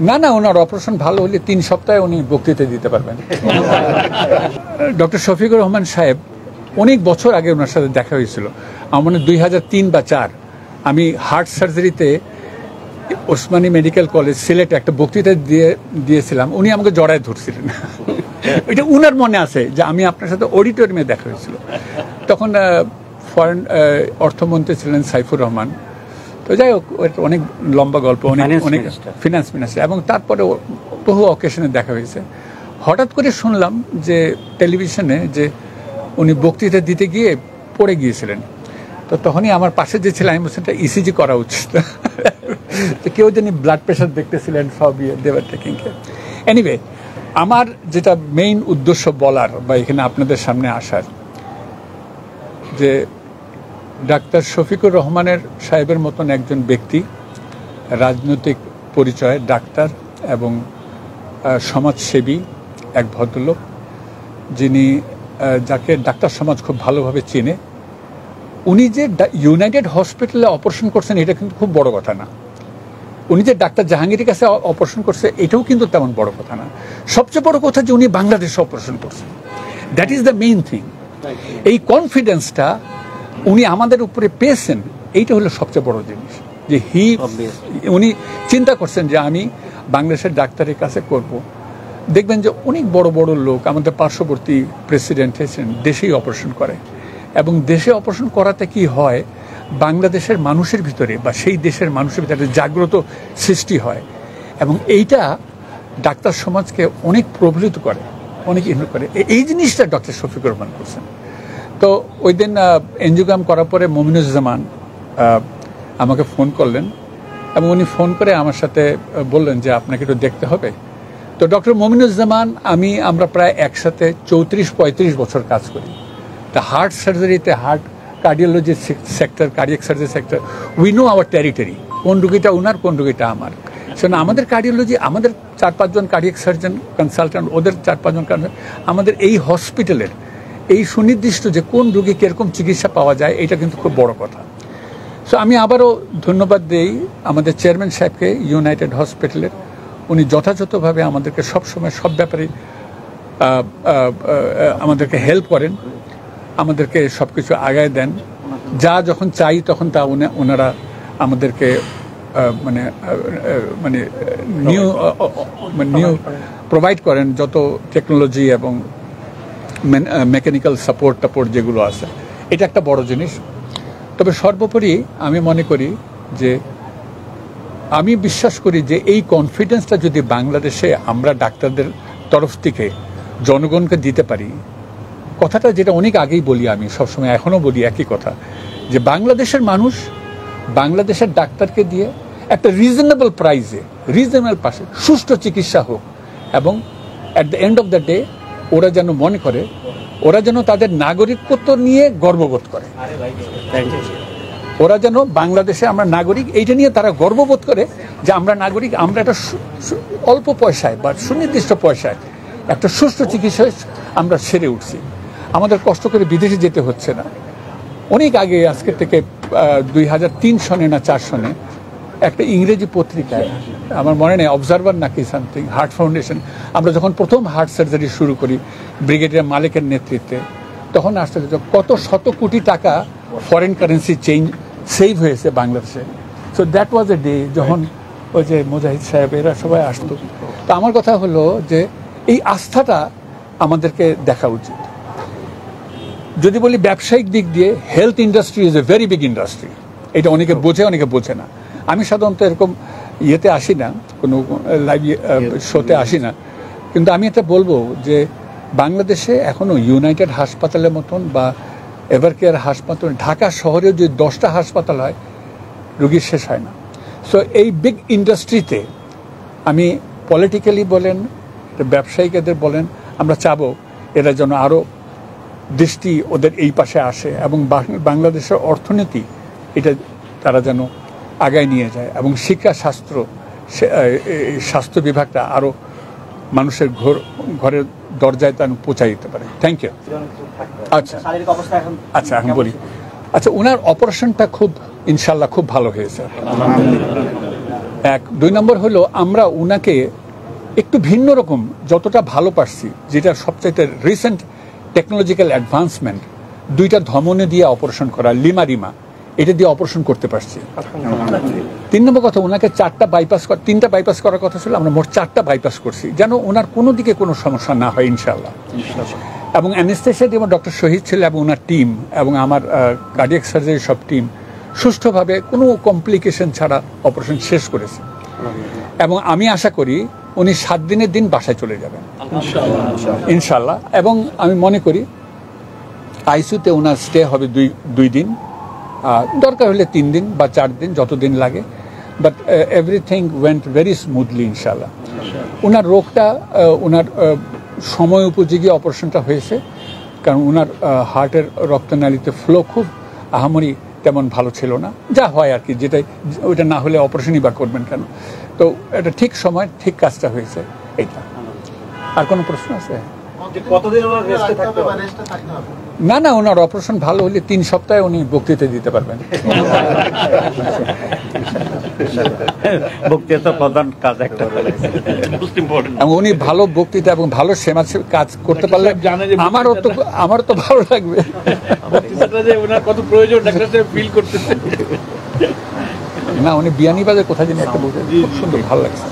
না না, ওনার অপারেশন ভালো হলে 3 সপ্তাহে উনি বক্তৃতা দিতে পারবেন। ডক্টর শফিকুর রহমান সাহেব অনেক বছর আগে ওনার সাথে দেখা হয়েছিল, আমার মনে 2003 বা 2004। আমি হার্ট সার্জারিতে ওসমানী মেডিকেল কলেজ সিলেটে একটা বক্তৃতা দিয়েছিলাম, উনি আমাকে জড়ায় ধরছিলেন। এটা উনার মনে আছে যে আমি আপনার সাথে অডিটোরিয়ামে দেখা হয়েছিল। তখন ফরেন অর্থমন্ত্রী ছিলেন সাইফুর রহমান। তো যাই হোক, অনেক লম্বা গল্প, অনেক ফিনান্স মিনিস্টার, এবং তারপরে বহু অকেশনে দেখা হয়েছে। হঠাৎ করে শুনলাম যে টেলিভিশনে যে উনি বক্তৃতা দিতে গিয়ে পড়ে গিয়েছিলেন। তো তখনই আমার পাশে যে ছিলেন, আমি বলছি এটা ইসিজি করা উচিত। তো কেউ জানি ব্লাড প্রেশার দেখতেছিলেন, সব দেওয়ার টেকিং কেয়ার। এনিওয়ে, আমার যেটা মেইন উদ্দেশ্য বলার বা এখানে আপনাদের সামনে আসার, যে ডাক্তার শফিকুর রহমানের সাহেবের মতন একজন ব্যক্তি, রাজনৈতিক পরিচয়, ডাক্তার এবং সমাজসেবী এক ভদ্রলোক, যিনি যাকে ডাক্তার সমাজ খুব ভালোভাবে চেনে, উনি যে ইউনাইটেড হসপিটালে অপারেশন করছেন এটা কিন্তু খুব বড় কথা না। উনি যে ডাক্তার জাহাঙ্গীরের কাছে অপারেশন করছে এটাও কিন্তু তেমন বড় কথা না। সবচেয়ে বড় কথা যে উনি বাংলাদেশে অপারেশন করছেন, that is the main thing. এই কনফিডেন্সটা উনি আমাদের উপরে পেয়েছেন, এইটা হলো সবচেয়ে বড় জিনিস। যে উনি চিন্তা করছেন যে আমি বাংলাদেশের ডাক্তারের কাছে করব। দেখবেন যে অনেক বড় বড় লোক, আমাদের পার্শ্ববর্তী প্রেসিডেন্ট হয়েছেন, দেশেই অপারেশন করে, এবং দেশে অপারেশন করাতে কি হয়, বাংলাদেশের মানুষের ভিতরে বা সেই দেশের মানুষের ভিতরে জাগ্রত সৃষ্টি হয়, এবং এইটা ডাক্তার সমাজকে অনেক প্রভাবিত করে, অনেক ইনভলভ করে। এই জিনিসটা ডক্টর শফিকুর রহমান করছেন। তো ওই দিন এনজিওগ্রাম করার পরে মমিনুজ্জামান আমাকে ফোন করলেন, এবং উনি ফোন করে আমার সাথে বললেন যে আপনাকে একটু দেখতে হবে। তো ডক্টর মমিনুজ্জামান আমরা প্রায় একসাথে 34-35 বছর কাজ করি। তা হার্ট সার্জারিতে, heart cardiology sector, cardiac surgery sector, we know our territory, কোন রুগীটা ওনার, কোন রুগীটা আমার। সেজন্য আমাদের কার্ডিওলজি, আমাদের 4-5 জন কার্ডিয়াক সার্জন কনসালট্যান্ট, ওদের 4-5 জন আমাদের এই হসপিটালের এই সুনির্দিষ্ট যে কোন রুগী কীরকম চিকিৎসা পাওয়া যায়, এটা কিন্তু খুব বড় কথা। সো আমি আবারও ধন্যবাদ দিই আমাদের চেয়ারম্যান সাহেবকে ইউনাইটেড হসপিটালের। উনি যথাযথভাবে আমাদেরকে সবসময় সব ব্যাপারে আমাদেরকে হেল্প করেন, আমাদেরকে সব কিছু আগায় দেন। যা যখন চাই তখন তা ওনারা আমাদেরকে নিউ প্রোভাইড করেন, যত টেকনোলজি এবং মেকানিক্যাল সাপোর্ট যেগুলো আছে। এটা একটা বড় জিনিস। তবে সর্বোপরি আমি মনে করি যে, আমি বিশ্বাস করি যে এই কনফিডেন্সটা যদি বাংলাদেশে আমরা ডাক্তারদের তরফ থেকে জনগণকে দিতে পারি, কথাটা যেটা অনেক আগেই বলি, আমি সবসময় এখনও বলি একই কথা, যে বাংলাদেশের মানুষ বাংলাদেশের ডাক্তারকে দিয়ে একটা রিজনেবল প্রাইসে, রিজনেবল পাশে সুষ্ঠু চিকিৎসা হোক, এবং at the end of the day ওরা যেন মনে করে, ওরা যেন তাদের নাগরিকত্ব নিয়ে গর্ববোধ করে, ওরা যেন বাংলাদেশে আমরা নাগরিক এইটা নিয়ে তারা গর্ববোধ করে যে আমরা নাগরিক, আমরা একটা অল্প পয়সায় বা সুনির্দিষ্ট পয়সায় একটা সুষ্ঠু চিকিৎসায় আমরা সেরে উঠছি। আমাদের কষ্ট করে বিদেশে যেতে হচ্ছে না। অনেক আগে, আজকে থেকে 2003 সনে না 4 সনে একটা ইংরেজি পত্রিকায়, আমার মনে নেই অবজারভার নাকি সামথিং, হার্ট ফাউন্ডেশন, আমরা যখন প্রথম হার্ট সার্জারি শুরু করি ব্রিগেডিয়ার মালিকের নেতৃত্বে, তখন আসতে কত শত কোটি টাকা ফরেন কারেন্সি সেভ হয়েছে বাংলাদেশে। So that was a day যখন ওই যে মুজাহিদ সাহেব এরা সবাই আসতো। তো আমার কথা হলো যে এই আস্থাটা আমাদেরকে দেখা উচিত। যদি বলি ব্যবসায়িক দিক দিয়ে, health industry is a very big industry. এটা অনেকে বোঝে, অনেকে বোঝে না। আমি সাধারণত এরকম ইয়েতে আসি না, কোনো লাইভ শোতে আসি না, কিন্তু আমি এটা বলবো যে বাংলাদেশে এখনও ইউনাইটেড হাসপাতালের মতন বা এভারকেয়ার হাসপাতাল, ঢাকা শহরেও যদি 10টা হাসপাতাল হয়, রুগী শেষ হয় না। সো এই বিগ ইন্ডাস্ট্রিতে আমি পলিটিক্যালি বলেন, ব্যবসায়িকদের বলেন, আমরা চাবো এরা যেন আরও দৃষ্টি ওদের এই পাশে আসে, এবং বাংলাদেশের অর্থনীতি এটা তারা যেন আগায় নিয়ে যায়, এবং শিক্ষা, স্বাস্থ্য বিভাগটা আরও মানুষের ঘরের দরজায় তা পৌঁছাই দিতে পারে। Thank you. আচ্ছা আমি বলি, আচ্ছা ওনার অপারেশনটা খুব ইনশাল্লাহ খুব ভালো হয়েছে। এক। 2 নম্বর হলো আমরা উনাকে একটু ভিন্ন রকম যতটা ভালো পারছি, যেটা সবচাইতে রিসেন্ট টেকনোলজিক্যাল অ্যাডভান্সমেন্ট, 2টা ধমনী দিয়ে অপারেশন করা, লিমা এটা দিয়ে অপারেশন করতে পারছি। 3 নম্বর কথা, ওনাকে 3টা বাইপাস করার কথা ছিল, আমরা মোট 4টা বাইপাস করছি, যেন ওনার কোনো দিকে কোনো সমস্যা না হয় ইনশাআল্লাহ। এবং অ্যানেস্থেশিয়া যেমন ডক্টর শহীদ ছিল এবং ওনার টিম এবং আমার কার্ডিয়াক সার্জারি সব টিম সুষ্ঠুভাবে কোনো কমপ্লিকেশন ছাড়া অপারেশন শেষ করেছে। এবং আমি আশা করি উনি 7 দিনের দিন বাসায় চলে যাবেন ইনশাআল্লাহ। এবং আমি মনে করি আইসিইউতে ওনার স্টে হবে 2 দিন, দরকার হলে 3 দিন বা 4 দিন, যতদিন লাগে। But everything went very smoothly ইনশাআল্লাহ। ওনার রোগটা ওনার সময় উপযোগী অপারেশনটা হয়েছে, কারণ ওনার হার্টের রক্তনালীতে ফ্লো খুব আহামরি তেমন ভালো ছিল না, যা হয় আর কি, যেটাই ওইটা না হলে অপারেশনই বা করবেন কেন। তো এটা ঠিক সময় ঠিক কাজটা হয়েছে এইটা। আর কোনো প্রশ্ন আছে? না, ওনার অপারেশন ভালো হলে 3 সপ্তাহে উনি বক্তৃতা দিতে পারবেন। বক্তৃতা প্রধান কাজ একটা, এবং উনি ভালো বক্তৃতা এবং ভালো সমাজসেবা কাজ করতে পারলে আমারও তো ভালো লাগবে। কত প্রয়োজন ফিল করতেছে। না, উনি বিয়ানীবাজার কোথায় যেন একটা বলতে খুব সুন্দর, ভালো লাগছে।